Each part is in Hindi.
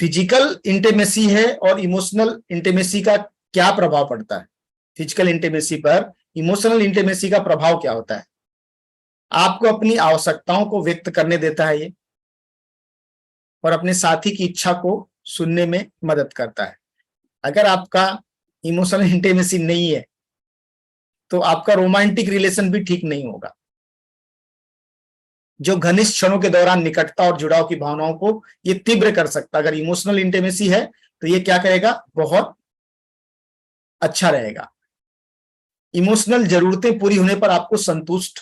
फिजिकल इंटीमेसी है और इमोशनल इंटीमेसी का क्या प्रभाव पड़ता है। फिजिकल इंटीमेसी पर इमोशनल इंटीमेसी का प्रभाव क्या होता है। आपको अपनी आवश्यकताओं को व्यक्त करने देता है ये, और अपने साथी की इच्छा को सुनने में मदद करता है। अगर आपका इमोशनल इंटीमेसी नहीं है तो आपका रोमांटिक रिलेशन भी ठीक नहीं होगा, जो घनिष्ठ क्षणों के दौरान निकटता और जुड़ाव की भावनाओं को ये तीव्र कर सकता है। अगर इमोशनल इंटीमेसी है तो ये क्या करेगा, बहुत अच्छा रहेगा। इमोशनल जरूरतें पूरी होने पर आपको संतुष्ट,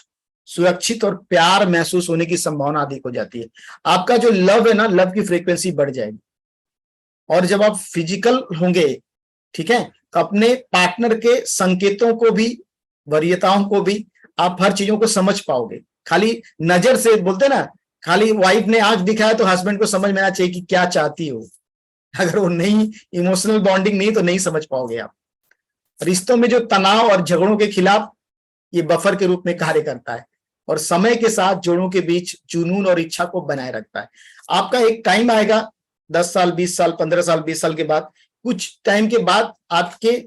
सुरक्षित और प्यार महसूस होने की संभावना अधिक हो जाती है। आपका जो लव है ना, लव की फ्रीक्वेंसी बढ़ जाएगी। और जब आप फिजिकल होंगे, ठीक है, तो अपने पार्टनर के संकेतों को भी, वरीयताओं को भी आप हर चीजों को समझ पाओगे। खाली नजर से बोलते ना, खाली वाइफ ने आंख दिखाया तो हस्बैंड को समझ में आना चाहिए कि क्या चाहती हो। अगर वो नहीं, इमोशनल बॉन्डिंग नहीं, तो नहीं समझ पाओगे आप। रिश्तों में जो तनाव और झगड़ों के खिलाफ ये बफर के रूप में कार्य करता है, और समय के साथ जोड़ों के बीच जुनून और इच्छा को बनाए रखता है। आपका एक टाइम आएगा, 10 साल 20 साल 15 साल 20 साल के बाद, कुछ टाइम के बाद आपके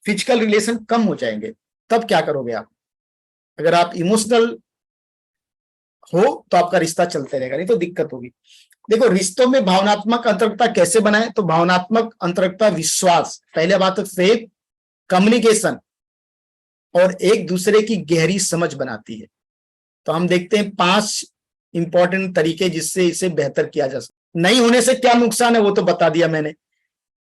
फिजिकल रिलेशन कम हो जाएंगे। तब क्या करोगे आप। अगर आप इमोशनल हो तो आपका रिश्ता चलते रहेगा, नहीं तो दिक्कत होगी। देखो, रिश्तों में भावनात्मक अंतरंगता कैसे बनाए, तो भावनात्मक अंतरंगता विश्वास, पहले बात है फेथ, कम्युनिकेशन और एक दूसरे की गहरी समझ बनाती है। तो हम देखते हैं 5 इंपॉर्टेंट तरीके जिससे इसे बेहतर किया जा सकता। नहीं होने से क्या नुकसान है वो तो बता दिया मैंने,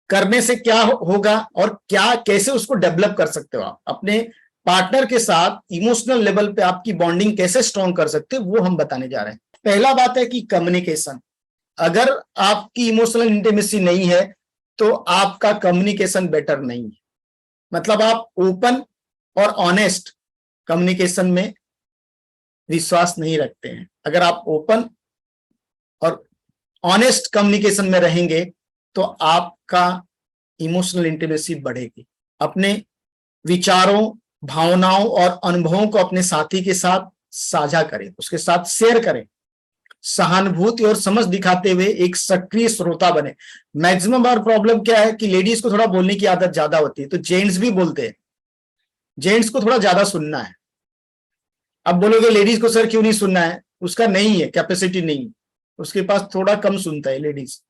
करने से क्या होगा और क्या कैसे उसको डेवलप कर सकते हो आप। अपने पार्टनर के साथ इमोशनल लेवल पे आपकी बॉन्डिंग कैसे स्ट्रॉन्ग कर सकते हो वो हम बताने जा रहे हैं। पहला बात है कि कम्युनिकेशन। अगर आपकी इमोशनल इंटीमेसी नहीं है तो आपका कम्युनिकेशन बेटर नहीं है। मतलब आप ओपन और ऑनेस्ट कम्युनिकेशन में विश्वास नहीं रखते हैं। अगर आप ओपन और ऑनेस्ट कम्युनिकेशन में रहेंगे तो आपका इमोशनल इंटीमेसी बढ़ेगी। अपने विचारों, भावनाओं और अनुभवों को अपने साथी के साथ साझा करें, उसके साथ शेयर करें। सहानुभूति और समझ दिखाते हुए एक सक्रिय श्रोता बने। मैक्सिमम बार प्रॉब्लम क्या है कि लेडीज को थोड़ा बोलने की आदत ज्यादा होती है, तो जेंट्स भी बोलते हैं, जेंट्स को थोड़ा ज्यादा सुनना है। अब बोलोगे लेडीज को सर क्यों नहीं सुनना है, उसका नहीं है, कैपेसिटी नहीं है, उसके पास थोड़ा कम सुनता है लेडीज,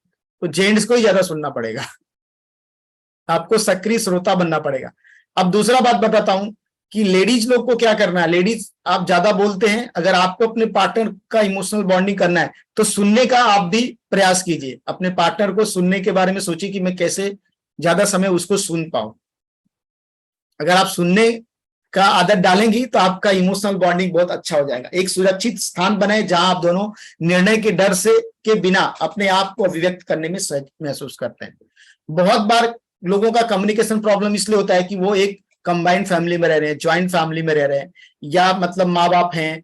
तो जेंट्स को ही ज्यादा सुनना पड़ेगा। आपको सक्रिय श्रोता बनना पड़ेगा। अब दूसरा बात बताता हूं कि लेडीज लोग को क्या करना है। लेडीज, आप ज्यादा बोलते हैं, अगर आपको अपने पार्टनर का इमोशनल बॉन्डिंग करना है तो सुनने का आप भी प्रयास कीजिए। अपने पार्टनर को सुनने के बारे में सोचिए कि मैं कैसे ज्यादा समय उसको सुन पाऊं। अगर आप सुनने का आदत डालेंगी तो आपका इमोशनल बॉन्डिंग बहुत अच्छा हो जाएगा। एक सुरक्षित स्थान बनाए जहां आप दोनों निर्णय के डर से के बिना अपने आप को अभिव्यक्त करने में सहज महसूस करते हैं। बहुत बार लोगों का कम्युनिकेशन प्रॉब्लम इसलिए होता है कि वो एक कंबाइंड फैमिली में रह रहे हैं, ज्वाइंट फैमिली में रह रहे हैं, या मतलब माँ बाप हैं,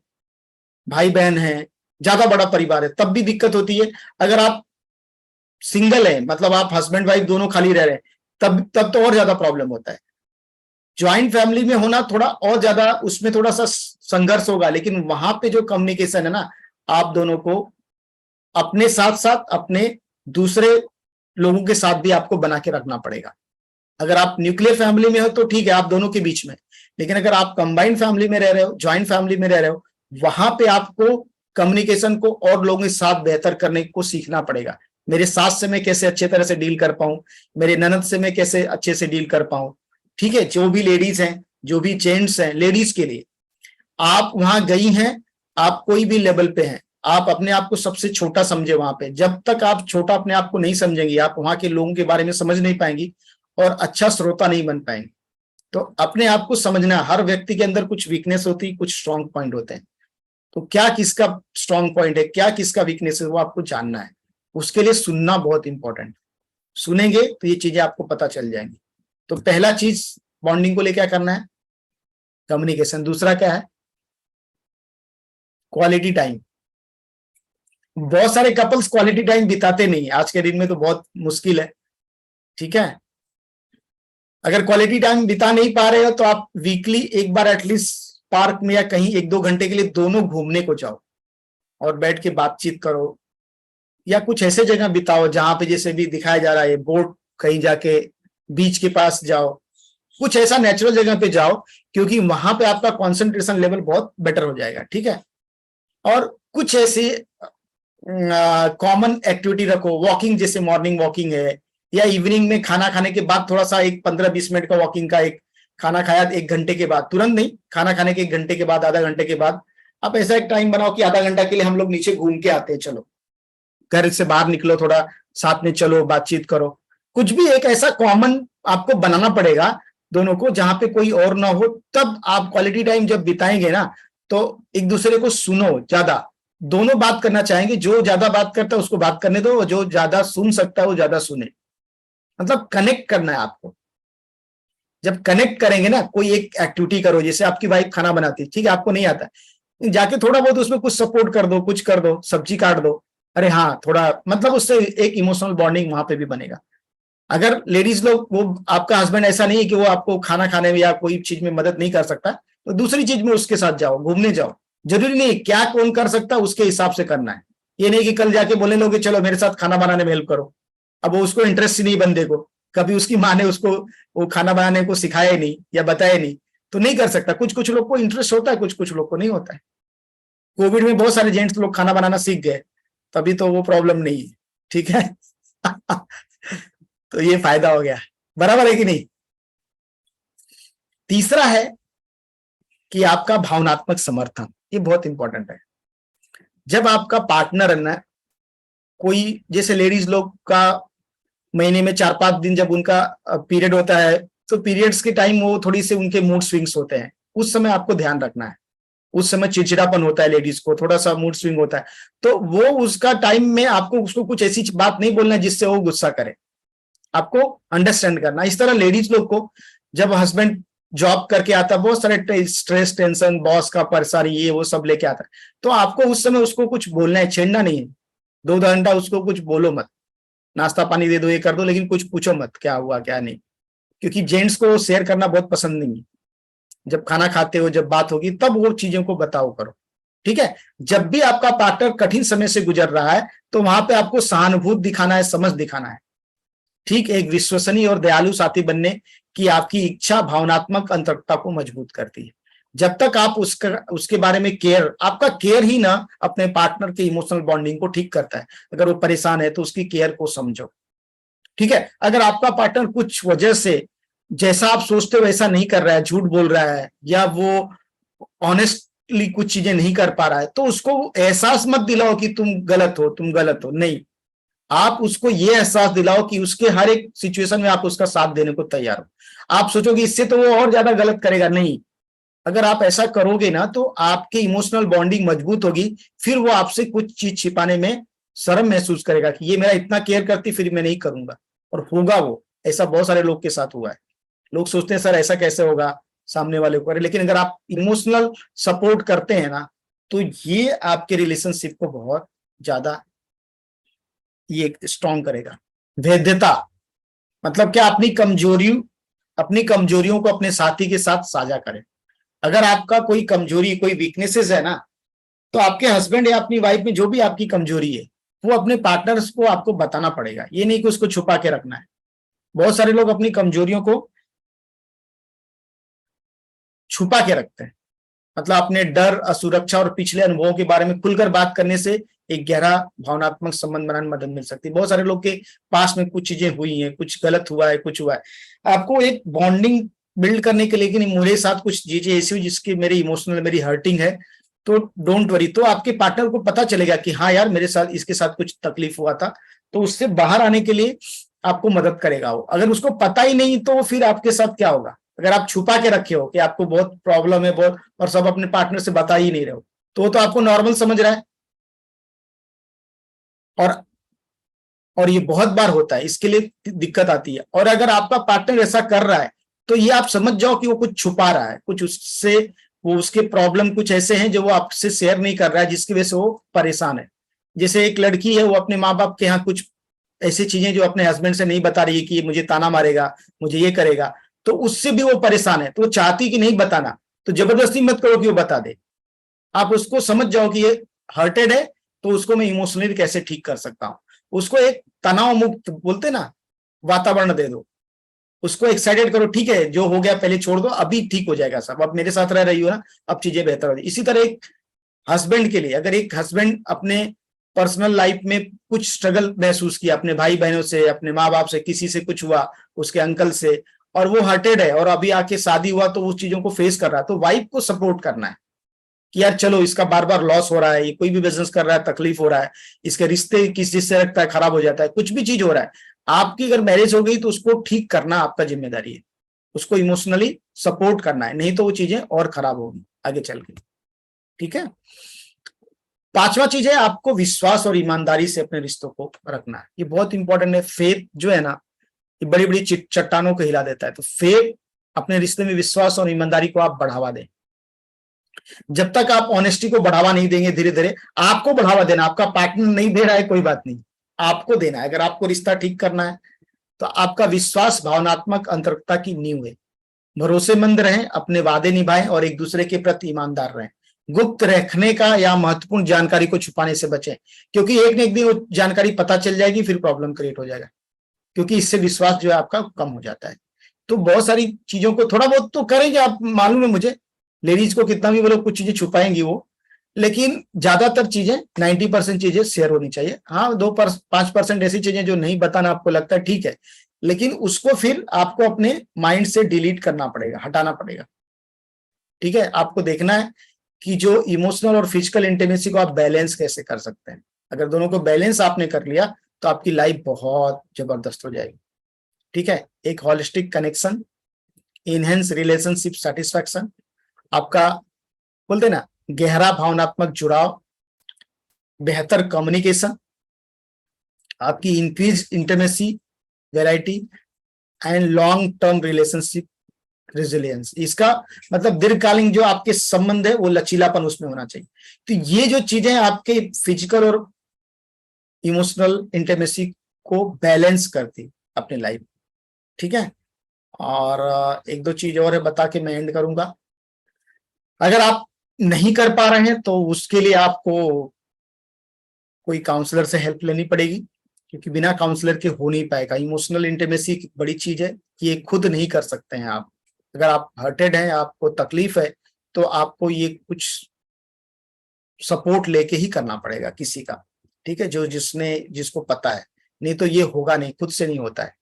भाई बहन हैं, ज्यादा बड़ा परिवार है, तब भी दिक्कत होती है। अगर आप सिंगल हैं, मतलब आप हस्बैंड वाइफ दोनों खाली रह रहे हैं, तब तो और ज्यादा प्रॉब्लम होता है। ज्वाइंट फैमिली में होना थोड़ा और ज्यादा, उसमें थोड़ा सा संघर्ष होगा, लेकिन वहां पे जो कम्युनिकेशन है ना, आप दोनों को अपने साथ साथ अपने दूसरे लोगों के साथ भी आपको बना के रखना पड़ेगा। अगर आप न्यूक्लियर फैमिली में हो तो ठीक है, आप दोनों के बीच में, लेकिन अगर आप कंबाइंड फैमिली में रह रहे हो, ज्वाइंट फैमिली में रह रहे हो, वहां पे आपको कम्युनिकेशन को और लोगों के साथ बेहतर करने को सीखना पड़ेगा। मेरे सास से मैं कैसे अच्छे तरह से डील कर पाऊं, मेरे ननद से मैं कैसे अच्छे से डील कर पाऊं, ठीक है। जो भी लेडीज हैं, जो भी जेंट्स हैं, लेडीज के लिए आप वहां गई हैं, आप कोई भी लेवल पे हैं, आप अपने आप को सबसे छोटा समझे। वहां पे जब तक आप छोटा अपने आप को नहीं समझेंगी, आप वहां के लोगों के बारे में समझ नहीं पाएंगी और अच्छा श्रोता नहीं बन पाएंगे। तो अपने आप को समझना, हर व्यक्ति के अंदर कुछ वीकनेस होती है, कुछ स्ट्रांग पॉइंट होते हैं। तो क्या किसका स्ट्रांग पॉइंट है, क्या किसका वीकनेस है, वो आपको जानना है। उसके लिए सुनना बहुत इंपॉर्टेंट। सुनेंगे तो ये चीजें आपको पता चल जाएंगी। तो पहला चीज बॉन्डिंग को लेकर क्या करना है, कम्युनिकेशन। दूसरा क्या है, क्वालिटी टाइम। बहुत सारे कपल्स क्वालिटी टाइम बिताते नहीं, आज के दिन में तो बहुत मुश्किल है, ठीक है। अगर क्वालिटी टाइम बिता नहीं पा रहे हो तो आप वीकली एक बार एटलीस्ट पार्क में या कहीं 1-2 घंटे के लिए दोनों घूमने को जाओ और बैठ के बातचीत करो, या कुछ ऐसे जगह बिताओ जहां पे जैसे भी दिखाया जा रहा है बोट, कहीं जाके बीच के पास जाओ, कुछ ऐसा नेचुरल जगह पे जाओ, क्योंकि वहां पे आपका कंसंट्रेशन लेवल बहुत बेटर हो जाएगा। ठीक है, और कुछ ऐसे कॉमन एक्टिविटी रखो, वॉकिंग, जैसे मॉर्निंग वॉकिंग है, या इवनिंग में खाना खाने के बाद थोड़ा सा एक 15-20 मिनट का वॉकिंग का, एक खाना खाया 1 घंटे के बाद, तुरंत नहीं, खाना खाने के 1 घंटे के बाद, आधा घंटे के बाद आप ऐसा एक टाइम बनाओ कि आधा घंटा के लिए हम लोग नीचे घूम के आते हैं, चलो घर से बाहर निकलो, थोड़ा साथ में चलो, बातचीत करो, कुछ भी एक ऐसा कॉमन आपको बनाना पड़ेगा दोनों को, जहां पे कोई और ना हो। तब आप क्वालिटी टाइम जब बिताएंगे ना, तो एक दूसरे को सुनो ज्यादा, दोनों बात करना चाहेंगे, जो ज्यादा बात करता है उसको बात करने दो, और जो ज्यादा सुन सकता है वो ज्यादा सुने। मतलब कनेक्ट करना है आपको। जब कनेक्ट करेंगे ना, कोई एक एक्टिविटी करो, जैसे आपकी वाइफ खाना बनाती है, ठीक है, आपको नहीं आता, जाके थोड़ा बहुत उसमें कुछ सपोर्ट कर दो, कुछ कर दो, सब्जी काट दो, अरे हाँ थोड़ा, मतलब उससे एक इमोशनल बॉन्डिंग वहां पे भी बनेगा। अगर लेडीज लोग, वो आपका हस्बैंड ऐसा नहीं है कि वो आपको खाना खाने में या कोई चीज में मदद नहीं कर सकता, तो दूसरी चीज में उसके साथ जाओ, घूमने जाओ, जरूरी नहीं क्या कौन कर सकता उसके हिसाब से करना है। ये नहीं कि कल जाके बोले लोगे चलो मेरे साथ खाना बनाने में हेल्प करो, अब वो उसको इंटरेस्ट ही नहीं बंदे को, कभी उसकी माँ ने उसको वो खाना बनाने को सिखाया ही नहीं या बताया नहीं, तो नहीं कर सकता। कुछ कुछ लोग को इंटरेस्ट होता है, कुछ कुछ लोग को नहीं होता है। कोविड में बहुत सारे जेंट्स लोग खाना बनाना सीख गए, तभी तो वो प्रॉब्लम नहीं है। ठीक है तो ये फायदा हो गया, बराबर है कि नहीं। तीसरा है कि आपका भावनात्मक समर्थन, ये बहुत इंपॉर्टेंट है। जब आपका पार्टनर है ना, कोई जैसे लेडीज लोग का महीने में 4-5 दिन जब उनका पीरियड होता है, तो पीरियड्स के टाइम वो थोड़ी से उनके मूड स्विंग्स होते हैं, उस समय आपको ध्यान रखना है। उस समय चिड़चिड़ापन होता है, लेडीज को थोड़ा सा मूड स्विंग होता है, तो वो उसका टाइम में आपको उसको कुछ ऐसी बात नहीं बोलना जिससे वो गुस्सा करे, आपको अंडरस्टैंड करना। इस तरह लेडीज लोग को जब हस्बैंड जॉब करके आता है, बहुत सारे स्ट्रेस, टेंशन, बॉस का परेशानी, ये वो सब लेके आता है, तो आपको उस समय उसको कुछ बोलना है, छेड़ना नहीं है। 2 घंटा उसको कुछ बोलो मत, नाश्ता पानी दे दो, ये कर दो, लेकिन कुछ पूछो मत क्या हुआ क्या नहीं, क्योंकि जेंट्स को शेयर करना बहुत पसंद नहीं है। जब खाना खाते हो, जब बात होगी, तब वो चीजों को बताओ करो। ठीक है, जब भी आपका पार्टनर कठिन समय से गुजर रहा है, तो वहां पे आपको सहानुभूति दिखाना है, समझ दिखाना है। ठीक, एक विश्वसनीय और दयालु साथी बनने की आपकी इच्छा भावनात्मक अंतरता को मजबूत करती है। जब तक आप उसके बारे में केयर, आपका केयर ही ना अपने पार्टनर के इमोशनल बॉन्डिंग को ठीक करता है। अगर वो परेशान है तो उसकी केयर को समझो। ठीक है, अगर आपका पार्टनर कुछ वजह से जैसा आप सोचते हो वैसा नहीं कर रहा है, झूठ बोल रहा है, या वो ऑनेस्टली कुछ चीजें नहीं कर पा रहा है, तो उसको एहसास मत दिलाओ कि तुम गलत हो, तुम गलत हो, नहीं। आप उसको ये एहसास दिलाओ कि उसके हर एक सिचुएशन में आप उसका साथ देने को तैयार हो। आप सोचोगे इससे तो वो और ज्यादा गलत करेगा, नहीं। अगर आप ऐसा करोगे ना, तो आपकी इमोशनल बॉन्डिंग मजबूत होगी, फिर वो आपसे कुछ चीज छिपाने में शर्म महसूस करेगा कि ये मेरा इतना केयर करती, फिर मैं नहीं करूंगा, और होगा वो। ऐसा बहुत सारे लोग के साथ हुआ है। लोग सोचते हैं सर ऐसा कैसे होगा सामने वाले को, लेकिन अगर आप इमोशनल सपोर्ट करते हैं ना, तो ये आपके रिलेशनशिप को बहुत ज्यादा ये स्ट्रॉन्ग करेगा। भेद्यता मतलब क्या, अपनी कमजोरियों को अपने साथी के साथ साझा करें। अगर आपका कोई कमजोरी, कोई वीकनेसेस है ना, तो आपके हस्बैंड या अपनी वाइफ में जो भी आपकी कमजोरी है, वो अपने पार्टनर्स को आपको बताना पड़ेगा। ये नहीं कि उसको छुपा के रखना है। बहुत सारे लोग अपनी कमजोरियों को छुपा के रखते हैं, मतलब अपने डर, असुरक्षा और पिछले अनुभवों के बारे में खुलकर बात करने से एक गहरा भावनात्मक संबंध बनाने में मदद मिल सकती है। बहुत सारे लोग के पास में कुछ चीजें हुई हैं, कुछ गलत हुआ है, कुछ हुआ है, आपको एक बॉन्डिंग बिल्ड करने के लिए कि नहीं, मेरे साथ कुछ चीजें ऐसी हुई जिसकी मेरी इमोशनल, मेरी हर्टिंग है, तो डोंट वरी। तो आपके पार्टनर को पता चलेगा कि हाँ यार मेरे साथ, इसके साथ कुछ तकलीफ हुआ था, तो उससे बाहर आने के लिए आपको मदद करेगा वो। अगर उसको पता ही नहीं, तो फिर आपके साथ क्या होगा? अगर आप छुपा के रखे हो कि आपको बहुत प्रॉब्लम है बहुत, और सब अपने पार्टनर से बता ही नहीं रहे हो, तो आपको नॉर्मल समझ रहा है। और ये बहुत बार होता है, इसके लिए दिक्कत आती है। और अगर आपका पार्टनर ऐसा कर रहा है, तो ये आप समझ जाओ कि वो कुछ छुपा रहा है, कुछ उससे, वो उसके प्रॉब्लम कुछ ऐसे हैं जो वो आपसे शेयर नहीं कर रहा है, जिसकी वजह से वो परेशान है। जैसे एक लड़की है, वो अपने माँ बाप के यहाँ कुछ ऐसी चीजें जो अपने हस्बैंड से नहीं बता रही है कि मुझे ताना मारेगा, मुझे ये करेगा, तो उससे भी वो परेशान है, तो वो चाहती कि नहीं बताना, तो जबरदस्ती मत करो कि वो बता दे। आप उसको समझ जाओ कि ये हर्टेड है, तो उसको मैं इमोशनली कैसे ठीक कर सकता हूँ, उसको एक तनाव मुक्त बोलते ना वातावरण दे दो, उसको एक्साइटेड करो, ठीक है जो हो गया पहले छोड़ दो, अभी ठीक हो जाएगा सब, अब मेरे साथ रह रही हो ना, अब चीजें बेहतर हो जाएगी। इसी तरह एक हस्बैंड के लिए, अगर एक हस्बैंड अपने पर्सनल लाइफ में कुछ स्ट्रगल महसूस किया अपने भाई बहनों से, अपने माँ बाप से, किसी से कुछ हुआ, उसके अंकल से, और वो हर्टेड है और अभी आके शादी हुआ तो उस चीजों को फेस कर रहा है, तो वाइफ को सपोर्ट करना है कि यार चलो इसका बार बार लॉस हो रहा है, ये कोई भी बिजनेस कर रहा है तकलीफ हो रहा है, इसके रिश्ते किस चीज से रखता है खराब हो जाता है, कुछ भी चीज हो रहा है, आपकी अगर मैरिज हो गई तो उसको ठीक करना आपका जिम्मेदारी है, उसको इमोशनली सपोर्ट करना है, नहीं तो वो चीजें और खराब होगी आगे चल के। ठीक है। पांचवा चीज है आपको विश्वास और ईमानदारी से अपने रिश्तों को रखना है, ये बहुत इंपॉर्टेंट है। फेथ जो है ना, ये बड़ी बड़ी चट्टानों को हिला देता है, तो फेथ अपने रिश्ते में विश्वास और ईमानदारी को आप बढ़ावा दें। जब तक आप ऑनेस्टी को बढ़ावा नहीं देंगे, धीरे धीरे आपको बढ़ावा देना, आपका पार्टनर नहीं दे रहा है कोई बात नहीं, आपको देना है। अगर आपको रिश्ता ठीक करना है तो आपका विश्वास भावनात्मक अंतरंगता की नींव है। भरोसेमंद रहें, अपने वादे निभाएं और एक दूसरे के प्रति ईमानदार रहें। गुप्त रखने का या महत्वपूर्ण जानकारी को छुपाने से बचें, क्योंकि एक न एक दिन वो जानकारी पता चल जाएगी, फिर प्रॉब्लम क्रिएट हो जाएगा, क्योंकि इससे विश्वास जो है आपका कम हो जाता है। तो बहुत सारी चीजों को थोड़ा बहुत तो करेंगे आप, मालूम है मुझे, लेडीज को कितना भी बोलो कुछ चीजें छुपाएंगी वो, लेकिन ज्यादातर चीजें 90% चीजें शेयर होनी चाहिए। हाँ 5% ऐसी चीजें जो नहीं बताना आपको लगता है ठीक है, लेकिन उसको फिर आपको अपने माइंड से डिलीट करना पड़ेगा, हटाना पड़ेगा। ठीक है। आपको देखना है कि जो इमोशनल और फिजिकल इंटीमेसी को आप बैलेंस कैसे कर सकते हैं। अगर दोनों को बैलेंस आपने कर लिया तो आपकी लाइफ बहुत जबरदस्त हो जाएगी। ठीक है। एक holistic connection, enhance relationship satisfaction, आपका बोलते ना गहरा भावनात्मक जुड़ाव, बेहतर कम्युनिकेशन, आपकी increase intimacy, variety and long term relationship resilience. इसका मतलब दीर्घकालीन जो आपके संबंध है वो लचीलापन उसमें होना चाहिए। तो ये जो चीजें आपके फिजिकल और इमोशनल इंटीमेसी को बैलेंस करती अपनी लाइफ। ठीक है। और एक दो चीज और है बता के मैं एंड करूंगा। अगर आप नहीं कर पा रहे हैं तो उसके लिए आपको कोई काउंसलर से हेल्प लेनी पड़ेगी, क्योंकि बिना काउंसलर के हो नहीं पाएगा। इमोशनल इंटीमेसी एक बड़ी चीज है, ये खुद नहीं कर सकते हैं आप। अगर आप हर्टेड हैं, आपको तकलीफ है, तो आपको ये कुछ सपोर्ट लेके ही करना पड़ेगा किसी का। ठीक है। जो जिसको पता है, नहीं तो ये होगा नहीं, खुद से नहीं होता है।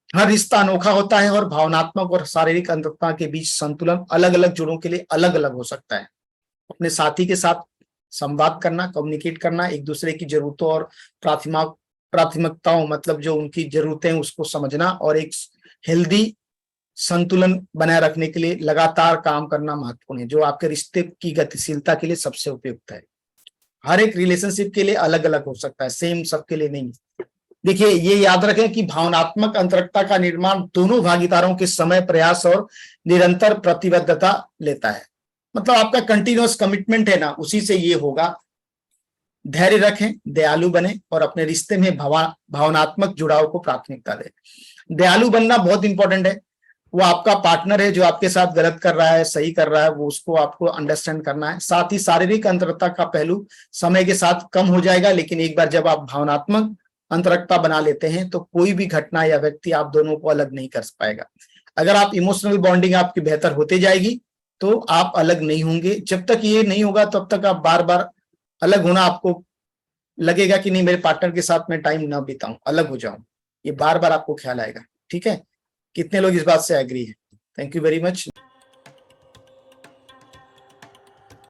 हर रिश्ता अनोखा होता है और भावनात्मक और शारीरिक अंतरता के बीच संतुलन अलग अलग जोड़ों के लिए अलग अलग हो सकता है। अपने साथी के साथ संवाद करना, कम्युनिकेट करना, एक दूसरे की जरूरतों और प्राथमिकताओं मतलब जो उनकी जरूरतें हैं उसको समझना, और एक हेल्दी संतुलन बनाए रखने के लिए लगातार काम करना महत्वपूर्ण है, जो आपके रिश्ते की गतिशीलता के लिए सबसे उपयुक्त है। हर एक रिलेशनशिप के लिए अलग अलग हो सकता है, सेम सबके लिए नहीं। देखिए ये याद रखें कि भावनात्मक अंतरंगता का निर्माण दोनों भागीदारों के समय, प्रयास और निरंतर प्रतिबद्धता लेता है। मतलब आपका कंटिन्यूअस कमिटमेंट है ना, उसी से ये होगा। धैर्य रखें, दयालु बने और अपने रिश्ते में भावनात्मक जुड़ाव को प्राथमिकता दें। दयालु बनना बहुत इंपॉर्टेंट है। वो आपका पार्टनर है जो आपके साथ गलत कर रहा है, सही कर रहा है, वो उसको आपको अंडरस्टैंड करना है। साथ ही शारीरिक अंतरंगता का पहलू समय के साथ कम हो जाएगा, लेकिन एक बार जब आप भावनात्मक अंतरंगता बना लेते हैं तो कोई भी घटना या व्यक्ति आप दोनों को अलग नहीं कर पाएगा। अगर आप इमोशनल बॉन्डिंग आपकी बेहतर होती जाएगी तो आप अलग नहीं होंगे। जब तक ये नहीं होगा तब तक आप बार बार अलग होना, आपको लगेगा कि नहीं मेरे पार्टनर के साथ मैं टाइम ना बिताऊं, अलग हो जाऊं, ये बार बार आपको ख्याल आएगा। ठीक है। कितने लोग इस बात से एग्री है? Thank you very much.